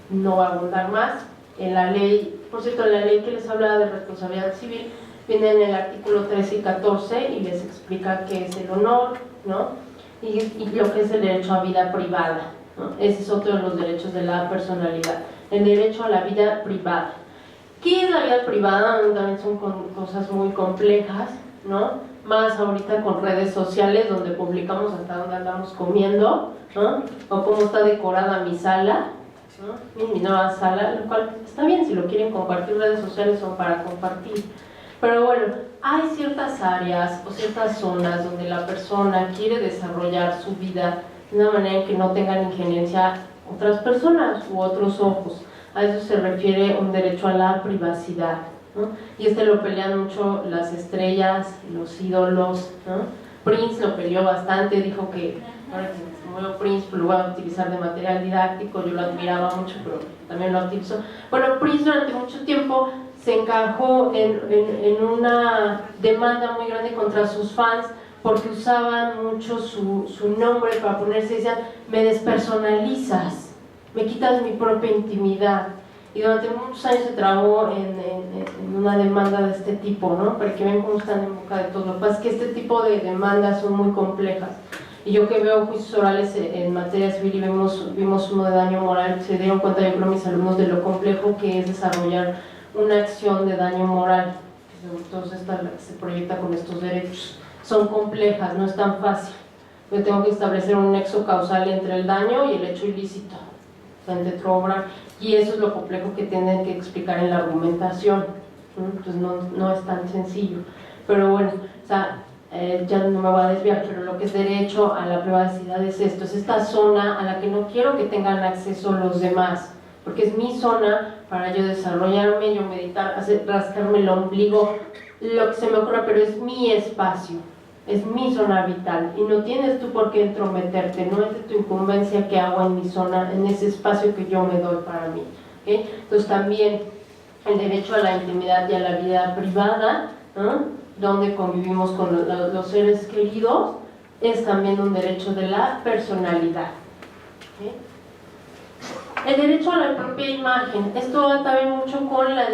no voy a abundar más. En la ley, por cierto, en la ley que les habla de responsabilidad civil, viene en el artículo 13 y 14 y les explica qué es el honor, ¿no? y lo que es el derecho a vida privada, ¿no? Ese es otro de los derechos de la personalidad, el derecho a la vida privada. ¿Qué es la vida privada? También son cosas muy complejas, ¿no? Más ahorita con redes sociales donde publicamos hasta dónde andamos comiendo, ¿no? O cómo está decorada mi sala, ¿no? Mi nueva sala, lo cual está bien si lo quieren compartir, redes sociales son para compartir. Pero bueno, hay ciertas áreas o ciertas zonas donde la persona quiere desarrollar su vida de una manera en que no tengan injerencia otras personas u otros ojos. A eso se refiere un derecho a la privacidad, ¿no? Y lo pelean mucho las estrellas, los ídolos, ¿no? Prince lo peleó bastante, dijo que ahora que se murió Prince lo voy a utilizar de material didáctico, yo lo admiraba mucho, pero también lo utilizó. Bueno, Prince durante mucho tiempo se encajó en una demanda muy grande contra sus fans porque usaban mucho su nombre para ponerse, decían, me despersonalizas, me quitas mi propia intimidad. Y durante muchos años se trabó en una demanda de este tipo, ¿no? Para que vean cómo están en boca de todos. Lo que pasa es que este tipo de demandas son muy complejas. Y yo que veo juicios orales en materia civil y vimos uno de daño moral, se dieron cuenta, yo creo, mis alumnos, de lo complejo que es desarrollar una acción de daño moral. Entonces esta se proyecta con estos derechos. Son complejas, no es tan fácil. Yo tengo que establecer un nexo causal entre el daño y el hecho ilícito, entre obra, y eso es lo complejo que tienen que explicar en la argumentación. Entonces no es tan sencillo. Pero bueno, o sea, ya no me voy a desviar, pero lo que es derecho a la privacidad es esto, es esta zona a la que no quiero que tengan acceso los demás, porque es mi zona para yo desarrollarme, yo meditar, rascarme el ombligo, lo que se me ocurra, pero es mi espacio, es mi zona vital y no tienes tú por qué entrometerte, no es de tu incumbencia que hago en mi zona, en ese espacio que yo me doy para mí, ¿okay? Entonces también el derecho a la intimidad y a la vida privada, ¿no? Donde convivimos con los seres queridos, es también un derecho de la personalidad, ¿okay? El derecho a la propia imagen, esto va también mucho con la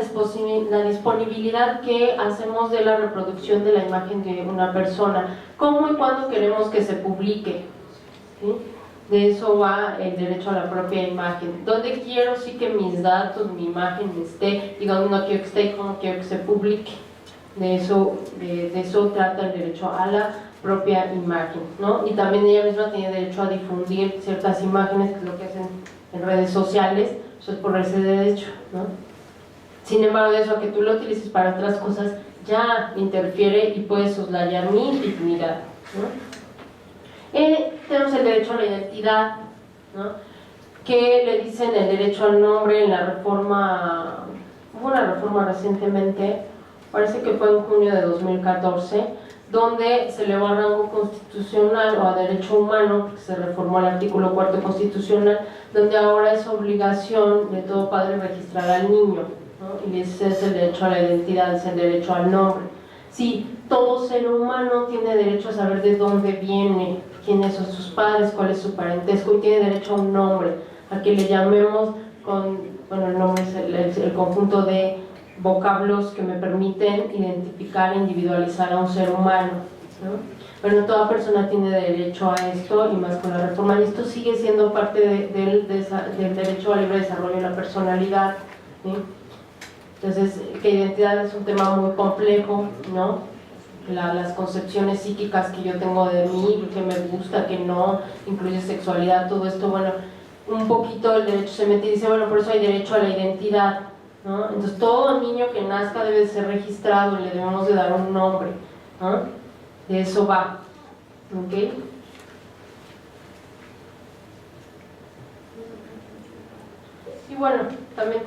disponibilidad que hacemos de la reproducción de la imagen de una persona, cómo y cuándo queremos que se publique, ¿sí? De eso va el derecho a la propia imagen, donde quiero sí que mis datos, mi imagen esté, y donde no quiero que esté y cómo quiero que se publique. De eso trata el derecho a la propia imagen, ¿no? Y también ella misma tiene derecho a difundir ciertas imágenes, que es lo que hacen en redes sociales, eso es por ese derecho, ¿no? Sin embargo, de eso a que tú lo utilices para otras cosas ya interfiere y puede soslayar mi dignidad, ¿no? Tenemos el derecho a la identidad, ¿no? Que le dicen el derecho al nombre en la reforma, hubo una reforma recientemente, parece que fue en junio de 2014, donde se elevó a rango constitucional o a derecho humano, porque se reformó el artículo 4 constitucional, donde ahora es obligación de todo padre registrar al niño, ¿no? Y ese es el derecho a la identidad, es el derecho al nombre. Sí, todo ser humano tiene derecho a saber de dónde viene, quiénes son sus padres, cuál es su parentesco, y tiene derecho a un nombre, a que le llamemos con, bueno, el nombre es el conjunto de vocablos que me permiten identificar e individualizar a un ser humano, ¿no? Bueno, toda persona tiene derecho a esto, y más con la reforma, y esto sigue siendo parte del derecho al libre desarrollo de la personalidad, ¿sí? Entonces, que identidad es un tema muy complejo, ¿no? Las concepciones psíquicas que yo tengo de mí, que me gusta, que no, incluye sexualidad, todo esto, bueno, un poquito el derecho se mete y dice, bueno, por eso hay derecho a la identidad, ¿no? Entonces todo niño que nazca debe ser registrado y le debemos de dar un nombre, ¿no? De eso va, ¿ok? Y bueno, también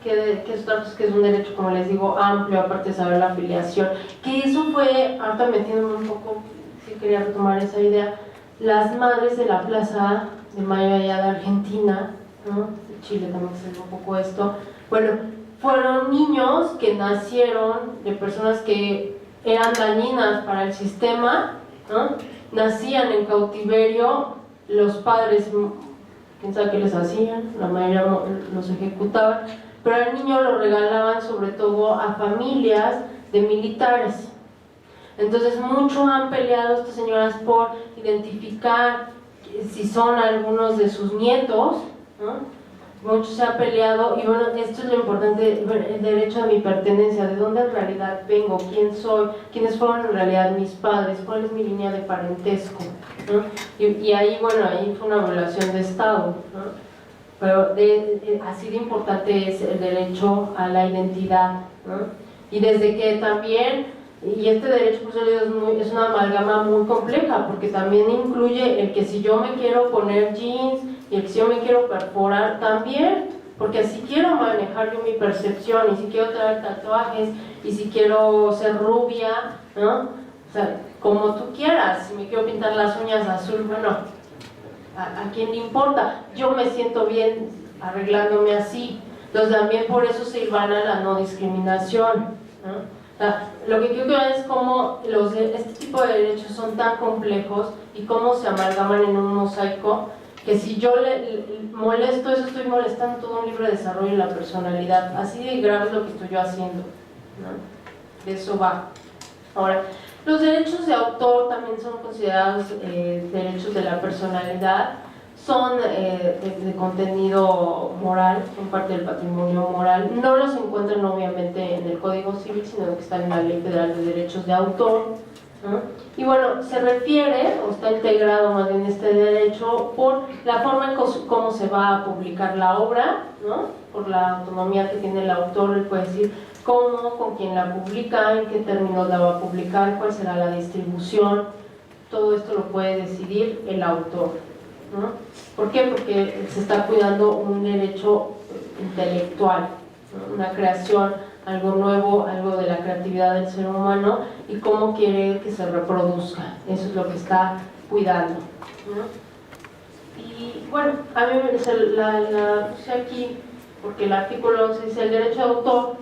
que es un derecho, como les digo, amplio, aparte de saber la afiliación, que eso fue, ahorita metiéndome un poco, si quería retomar esa idea, las madres de la Plaza de Mayo allá de Argentina, ¿no? De Chile también se ve un poco esto, bueno, fueron niños que nacieron de personas que eran dañinas para el sistema, ¿no? Nacían en cautiverio, los padres, quién sabe qué les hacían, la mayoría los ejecutaban, pero al niño lo regalaban sobre todo a familias de militares. Entonces mucho han peleado estas señoras por identificar si son algunos de sus nietos, ¿no? Mucho se ha peleado, y bueno, esto es lo importante, el derecho a mi pertenencia, de dónde en realidad vengo, quién soy, quiénes fueron en realidad mis padres, cuál es mi línea de parentesco, ¿no? Y ahí, bueno, ahí fue una violación de Estado, ¿no? pero así de importante es el derecho a la identidad, ¿no? Y desde que también, y este derecho pues, es una amalgama muy compleja, porque también incluye el que si yo me quiero poner jeans, y el que si yo me quiero perforar también, porque si quiero manejar yo mi percepción, y si quiero traer tatuajes, y si quiero ser rubia, ¿no? O sea, como tú quieras, si me quiero pintar las uñas azul, bueno, ¿a quién le importa? Yo me siento bien arreglándome así. Entonces también por eso se ilvana la no discriminación, ¿no? O sea, lo que quiero ver es cómo este tipo de derechos son tan complejos y cómo se amalgaman en un mosaico, que si yo le molesto eso, estoy molestando todo un libre desarrollo de la personalidad. Así de grave es lo que estoy yo haciendo, ¿no? De eso va. Ahora, los derechos de autor también son considerados derechos de la personalidad, son de contenido moral, son parte del patrimonio moral. No los encuentran obviamente en el Código Civil, sino que están en la Ley Federal de Derechos de Autor, ¿no? Y bueno, se refiere, o está integrado más bien este derecho, por la forma en cómo se va a publicar la obra, ¿no? Por la autonomía que tiene el autor, él puede decir cómo, con quién la publica, en qué términos la va a publicar, cuál será la distribución. Todo esto lo puede decidir el autor, ¿no? ¿Por qué? Porque se está cuidando un derecho intelectual, ¿no? Una creación, algo nuevo, algo de la creatividad del ser humano y cómo quiere que se reproduzca. Eso es lo que está cuidando, ¿no? Y bueno, a mí me puse aquí porque el artículo 11 dice: el derecho de autor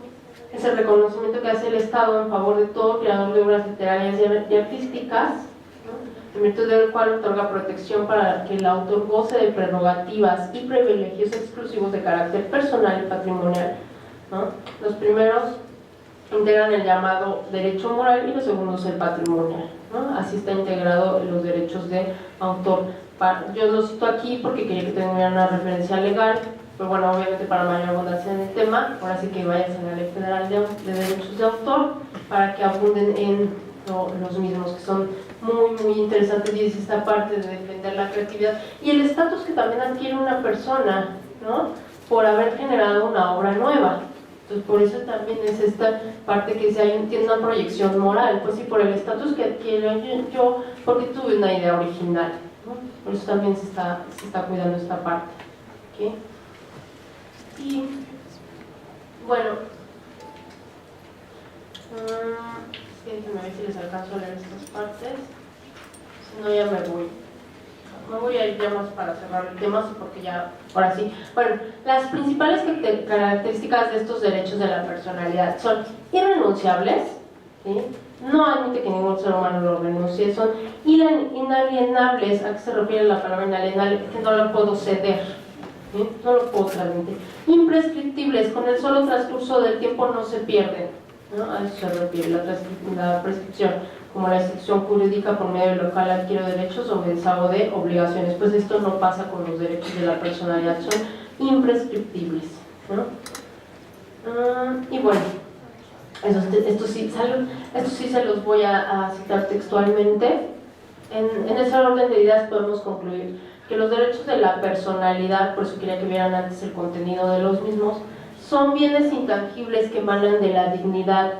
es el reconocimiento que hace el Estado en favor de todo creador de obras literarias y artísticas, ¿no? En virtud del cual otorga protección para que el autor goce de prerrogativas y privilegios exclusivos de carácter personal y patrimonial, ¿no? Los primeros integran el llamado derecho moral y los segundos el patrimonial, ¿no? Así está integrado en los derechos de autor. Yo lo cito aquí porque quería que tuvieran una referencia legal, pero bueno, obviamente para mayor abundancia en el tema, ahora sí que vayan a la Ley Federal de Derechos de Autor para que abunden en los mismos, que son muy interesantes, y es esta parte de defender la creatividad y el estatus que también adquiere una persona, ¿no? Por haber generado una obra nueva. Entonces por eso también es esta parte que tiene una proyección moral, pues sí, por el estatus que adquiero yo, porque tuve una idea original, ¿no? Por eso también se está cuidando esta parte, ¿okay? Y bueno, déjenme ver si les alcanzo a leer estas partes, si no ya me voy a ir ya más para cerrar el tema, porque ya, ahora sí. Bueno, las principales características de estos derechos de la personalidad son irrenunciables, ¿sí? No admite que ningún ser humano lo renuncie, son inalienables. ¿A qué se refiere la palabra inalienable? Que no lo puedo ceder, ¿sí? No lo puedo transmitir. Imprescriptibles, con el solo transcurso del tiempo no se pierden, ¿no? A eso se refiere la prescripción, como la institución jurídica por medio del local adquiere derechos o mensaje de obligaciones. Pues esto no pasa con los derechos de la personalidad, son imprescriptibles, ¿no? Y bueno, esto sí se los voy a citar textualmente. En ese orden de ideas podemos concluir que los derechos de la personalidad, por eso quería que vieran antes el contenido de los mismos, son bienes intangibles que emanan de la dignidad,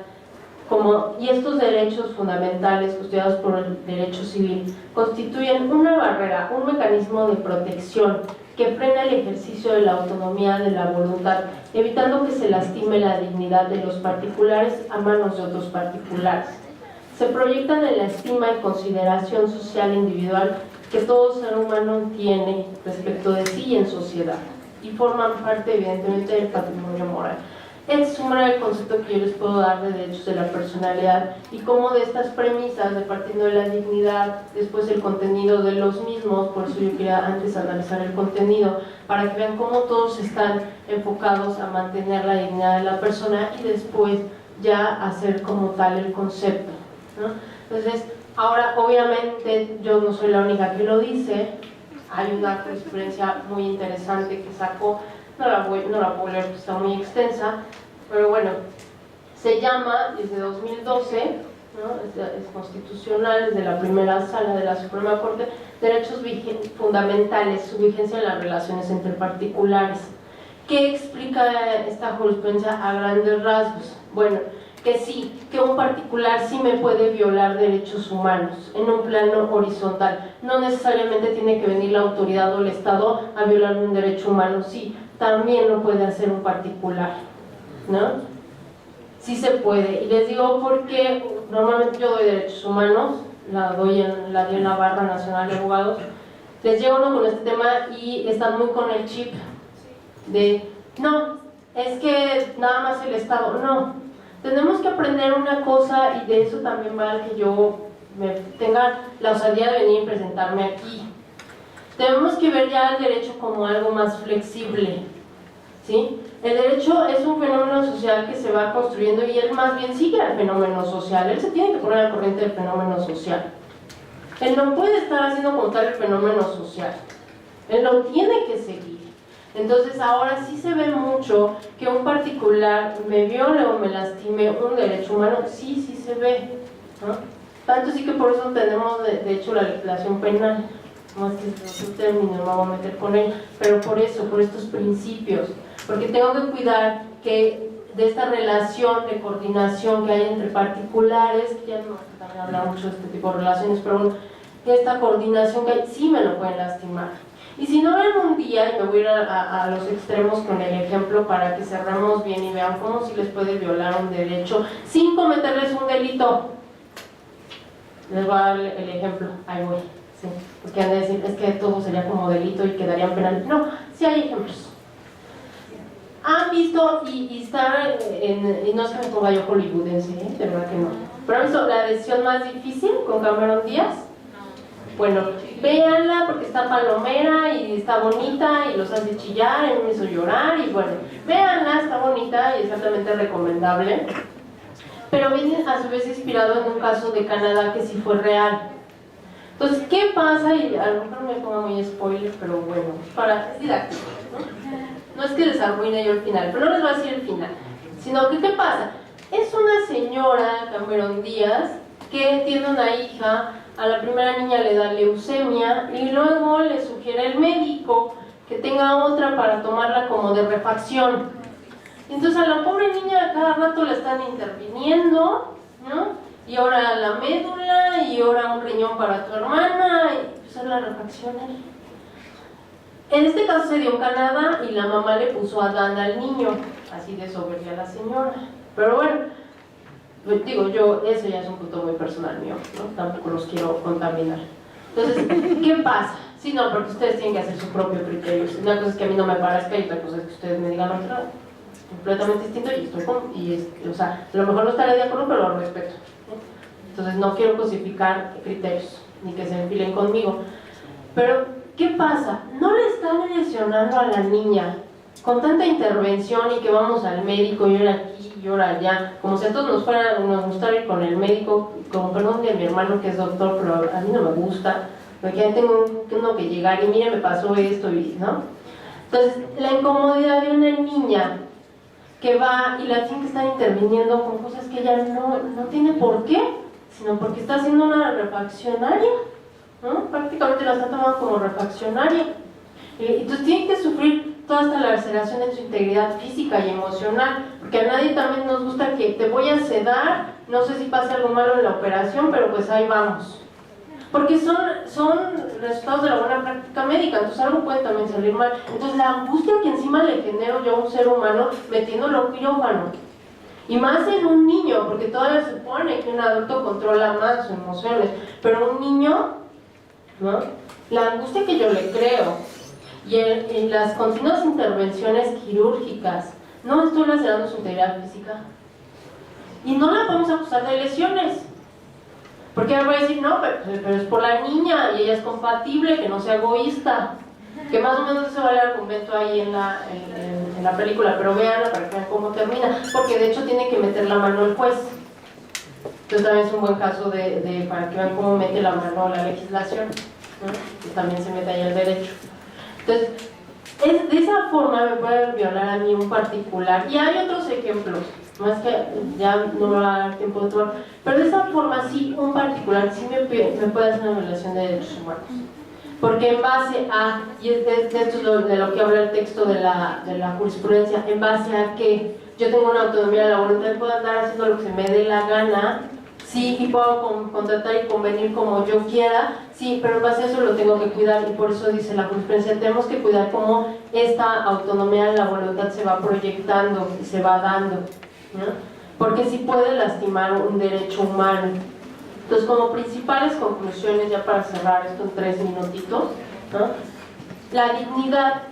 y estos derechos fundamentales custodiados por el derecho civil constituyen una barrera, un mecanismo de protección que frena el ejercicio de la autonomía de la voluntad, evitando que se lastime la dignidad de los particulares a manos de otros particulares. Se proyectan en la estima y consideración social individual que todo ser humano tiene respecto de sí y en sociedad, y forman parte evidentemente del patrimonio moral. Es un breve concepto que yo les puedo dar de derechos de la personalidad y cómo de estas premisas, de partiendo de la dignidad, después el contenido de los mismos. Por eso yo quería antes analizar el contenido, para que vean cómo todos están enfocados a mantener la dignidad de la persona y después ya hacer como tal el concepto, ¿no? Entonces, ahora obviamente yo no soy la única que lo dice, hay una jurisprudencia muy interesante que sacó. No la puedo leer porque está muy extensa, pero bueno, se llama, desde 2012, ¿no? Es constitucional, es de la primera sala de la Suprema Corte, derechos fundamentales, su vigencia en las relaciones entre particulares. ¿Qué explica esta jurisprudencia a grandes rasgos? Bueno, que sí, que un particular sí me puede violar derechos humanos en un plano horizontal. No necesariamente tiene que venir la autoridad o el Estado a violar un derecho humano, sí, también lo puede hacer un particular, ¿no? Sí se puede, y les digo porque normalmente yo doy derechos humanos, la doy en la Barra Nacional de Abogados, les llega uno con este tema y están muy con el chip de, no, es que nada más el Estado, no, tenemos que aprender una cosa y de eso también va que yo tenga la osadía de venir y presentarme aquí. Tenemos que ver ya el derecho como algo más flexible, ¿sí? El derecho es un fenómeno social que se va construyendo y él más bien sigue al fenómeno social, él se tiene que poner al corriente del fenómeno social. Él no puede estar haciendo como tal el fenómeno social, él lo tiene que seguir. Entonces ahora sí se ve mucho que un particular me viole o me lastime un derecho humano, sí se ve, ¿no? Tanto sí que por eso tenemos de hecho la legislación penal, no es que es un término, no me voy a meter con él, pero por eso, por estos principios, porque tengo que cuidar que de esta relación de coordinación que hay entre particulares, que ya no también habla mucho de este tipo de relaciones, pero bueno, esta coordinación que hay, sí me lo pueden lastimar. Y si no ven un día, y me voy a ir a los extremos con el ejemplo para que cerremos bien y vean cómo si les puede violar un derecho sin cometerles un delito. Les voy a dar el ejemplo, ahí voy, sí, porque han de decir, es que todo sería como delito y quedarían penal. No, sí hay ejemplos. Han visto, y está y no es que me ponga yo hollywoodense, de verdad que no, pero han visto La decisión más difícil con Cameron Díaz. Bueno, véanla porque está palomera y está bonita y los hace chillar, y me hizo llorar y bueno, véanla, está bonita y es altamente recomendable. Pero viene a su vez inspirado en un caso de Canadá que sí fue real. Entonces, ¿qué pasa? Y a lo mejor me pongo muy spoiler, pero bueno, es didáctico, ¿no? No es que les arruine yo el final, pero no les voy a decir el final, sino que ¿qué pasa? Es una señora, Cameron Díaz, que tiene una hija. A la primera niña le da leucemia y luego le sugiere el médico que tenga otra para tomarla como de refacción. Entonces a la pobre niña cada rato le están interviniendo, ¿no? Y ahora la médula, y ahora un riñón para tu hermana, y pues es la refacción ahí. En este caso se dio en Canadá y la mamá le puso a Dan al niño, así de soberbia la señora. Pero bueno, digo yo, eso ya es un punto muy personal mío, ¿no? Tampoco los quiero contaminar. Entonces, ¿qué pasa? Sí, no, porque ustedes tienen que hacer su propio criterio. Una cosa es que a mí no me parezca y otra cosa es que ustedes me digan otra, completamente distinto y estoy o sea, a lo mejor no estaré de acuerdo, pero lo respeto, ¿no? Entonces no quiero cosificar criterios, ni que se enfilen conmigo. Pero, ¿qué pasa? No le están lesionando a la niña con tanta intervención y que vamos al médico y ahora aquí y ahora allá, como si a todos nos gustara ir con el médico, con perdón de mi hermano que es doctor, pero a mí no me gusta, porque ya tengo uno que llegar y mire me pasó esto, ¿no? Entonces, la incomodidad de una niña que va y la tiene que estar interviniendo con cosas que ella no tiene por qué, sino porque está haciendo una refaccionaria, ¿no? Prácticamente la está tomando como refaccionaria. Entonces tiene que sufrir toda esta laceración en su integridad física y emocional, porque a nadie también nos gusta que te voy a sedar, no sé si pasa algo malo en la operación, pero pues ahí vamos. Porque son resultados de la buena práctica médica, entonces algo puede también salir mal. Entonces la angustia que encima le genero yo a un ser humano metiéndolo quirófano, y más en un niño, porque todavía se supone que un adulto controla más sus emociones, pero un niño, ¿no? La angustia que yo le creo, y en las continuas intervenciones quirúrgicas, no estoy lacerando su integridad física, y no la podemos acusar de lesiones, porque ella va a decir, no, pero es por la niña, y ella es compatible, que no sea egoísta, que más o menos se va el argumento ahí en la película, pero véanla para que vean cómo termina, porque de hecho tiene que meter la mano el juez. Entonces también es un buen caso para que vean cómo mete la mano la legislación, ¿no? Y también se mete ahí el derecho. Entonces, de esa forma me puede violar a mí un particular. Y hay otros ejemplos, más que ya no me va a dar tiempo de tomar, pero de esa forma sí, un particular sí me puede hacer una violación de derechos humanos. Porque en base a, y esto es de lo que habla el texto de la jurisprudencia, en base a que yo tengo una autonomía de la voluntad, puedo andar haciendo lo que se me dé la gana, sí, y puedo contratar y convenir como yo quiera, sí, pero en base a eso lo tengo que cuidar, y por eso dice la jurisprudencia, tenemos que cuidar cómo esta autonomía de la voluntad se va proyectando y se va dando, ¿no? Porque sí puede lastimar un derecho humano. Entonces, como principales conclusiones, ya para cerrar esto en 3 minutitos, ¿no? La dignidad,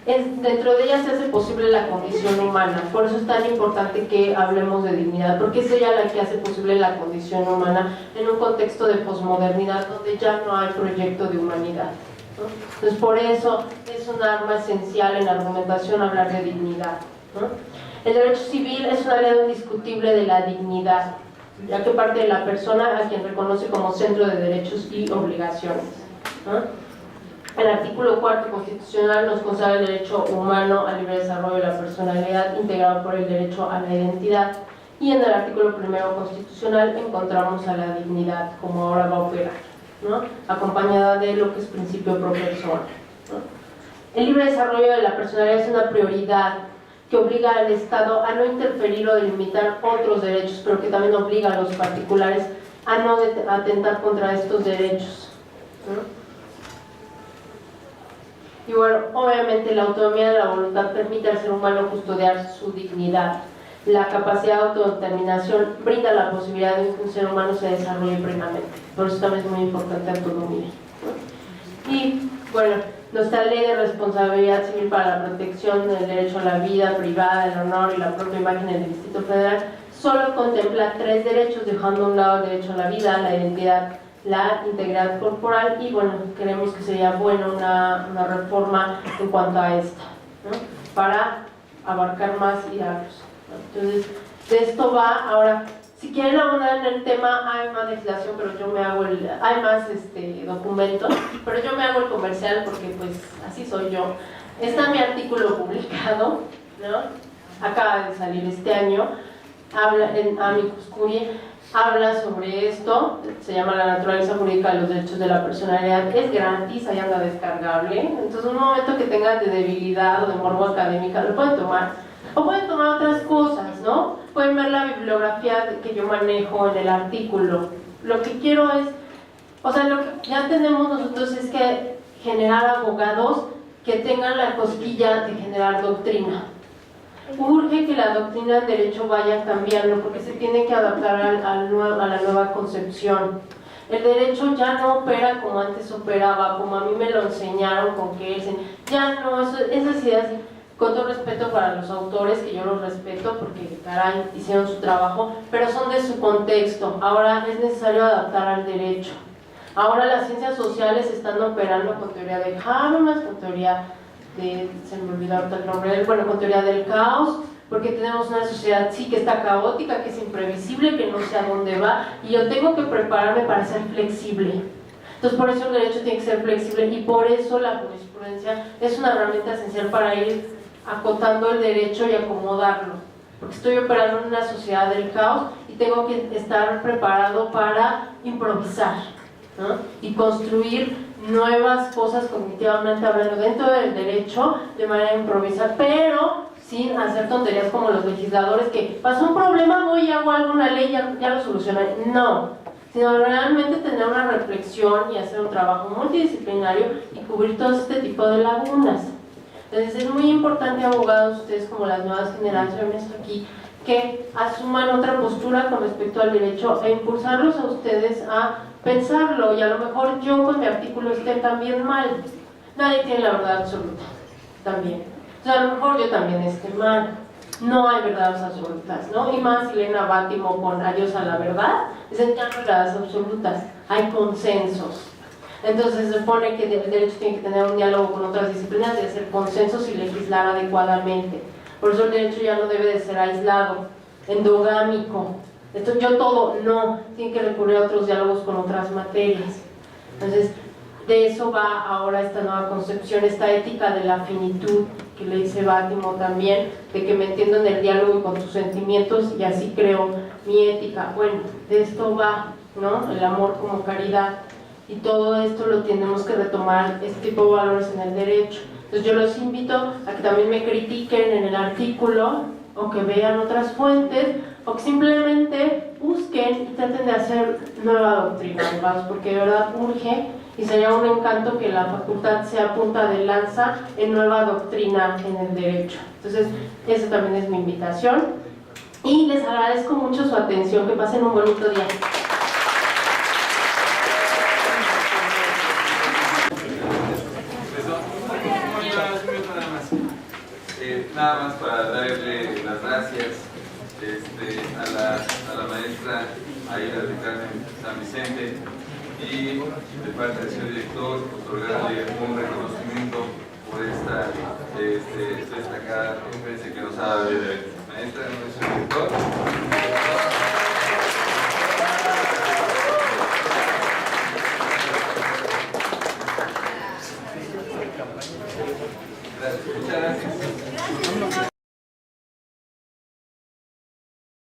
dentro de ella se hace posible la condición humana, por eso es tan importante que hablemos de dignidad, porque es ella la que hace posible la condición humana en un contexto de posmodernidad donde ya no hay proyecto de humanidad, ¿no? Entonces, por eso es un arma esencial en la argumentación hablar de dignidad, ¿no? El derecho civil es un área indiscutible de la dignidad, ya que parte de la persona a quien reconoce como centro de derechos y obligaciones, ¿no? El artículo 4 constitucional nos consagra el derecho humano al libre desarrollo de la personalidad integrado por el derecho a la identidad, y en el artículo 1 constitucional encontramos a la dignidad como ahora va a operar, ¿no? Acompañada de lo que es principio pro persona, ¿no? El libre desarrollo de la personalidad es una prioridad que obliga al Estado a no interferir o delimitar otros derechos, pero que también obliga a los particulares a no atentar contra estos derechos, ¿no? Y bueno, obviamente la autonomía de la voluntad permite al ser humano custodiar su dignidad. La capacidad de autodeterminación brinda la posibilidad de que un ser humano se desarrolle plenamente. Por eso también es muy importante la autonomía, ¿no? Y bueno, nuestra ley de responsabilidad civil para la protección del derecho a la vida privada, el honor y la propia imagen del Distrito Federal solo contempla 3 derechos, dejando a un lado el derecho a la vida, la identidad, la integridad corporal, y bueno, creemos que sería bueno una reforma en cuanto a esta, ¿no? Para abarcar más y darlos, ¿no? Entonces, de esto va. Ahora, si quieren abundar en el tema, hay más legislación, pero yo me hago hay más documentos, pero yo me hago el comercial porque pues así soy yo. Está mi artículo publicado, ¿no? Acaba de salir este año, habla en Amicus Curiae, habla sobre esto, se llama La naturaleza jurídica de los derechos de la personalidad, es gratis, ahí anda descargable, entonces un momento que tengan de debilidad o de morbo académica lo pueden tomar, o pueden tomar otras cosas, ¿no? Pueden ver la bibliografía que yo manejo en el artículo. Lo que quiero es, o sea, lo que ya tenemos nosotros es que generar abogados que tengan la cosquilla de generar doctrina. Urge que la doctrina del derecho vaya cambiando porque se tiene que adaptar a la nueva concepción. El derecho ya no opera como antes operaba, como a mí me lo enseñaron con Kelsen. Ya no, esas ideas, con todo respeto para los autores, que yo los respeto porque caray, hicieron su trabajo, pero son de su contexto. Ahora es necesario adaptar al derecho. Ahora las ciencias sociales están operando con teoría de Habermas, con teoría se me olvidó ahorita el nombre, bueno, con teoría del caos, porque tenemos una sociedad sí que está caótica, que es imprevisible, que no sé a dónde va, y yo tengo que prepararme para ser flexible. Entonces por eso el derecho tiene que ser flexible, y por eso la jurisprudencia es una herramienta esencial para ir acotando el derecho y acomodarlo, porque estoy operando en una sociedad del caos y tengo que estar preparado para improvisar, ¿no? Y construir nuevas cosas cognitivamente hablando dentro del derecho de manera improvisada, pero sin hacer tonterías como los legisladores que pasó un problema, voy y hago alguna ley, ya lo solucioné. No, sino realmente tener una reflexión y hacer un trabajo multidisciplinario y cubrir todo este tipo de lagunas. Entonces es muy importante, abogados, ustedes como las nuevas generaciones aquí, que asuman otra postura con respecto al derecho e impulsarlos a ustedes a pensarlo, y a lo mejor yo con mi artículo esté también mal. Nadie tiene la verdad absoluta, también. O sea, a lo mejor yo también esté mal. No hay verdades absolutas, ¿no? Y más Elena Bátimo con Adiós a la verdad, dicen ya no hay verdades absolutas, hay consensos. Entonces se supone que el derecho tiene que tener un diálogo con otras disciplinas y hacer consensos y legislar adecuadamente. Por eso el derecho ya no debe de ser aislado, endogámico. Esto yo todo, no, tiene que recurrir a otros diálogos con otras materias. Entonces, De eso va ahora esta nueva concepción, esta ética de la finitud que le dice Bátimo también, de que me entiendo en el diálogo y con tus sentimientos y así creo mi ética. Bueno, de esto va, ¿no? El amor como caridad, y todo esto lo tenemos que retomar, este tipo de valores en el derecho. Entonces yo los invito a que también me critiquen en el artículo, o que vean otras fuentes, o que simplemente busquen y traten de hacer nueva doctrina, ¿verdad? Porque de verdad urge, y sería un encanto que la facultad sea punta de lanza en nueva doctrina en el derecho. Entonces, esa también es mi invitación. Y les agradezco mucho su atención, que pasen un bonito día. Nada más para darle las gracias a la maestra Aida del Carmen San Vicente, y de parte del señor director otorgarle un reconocimiento por esta destacada conferencia que nos ha dado de maestra, no es el director.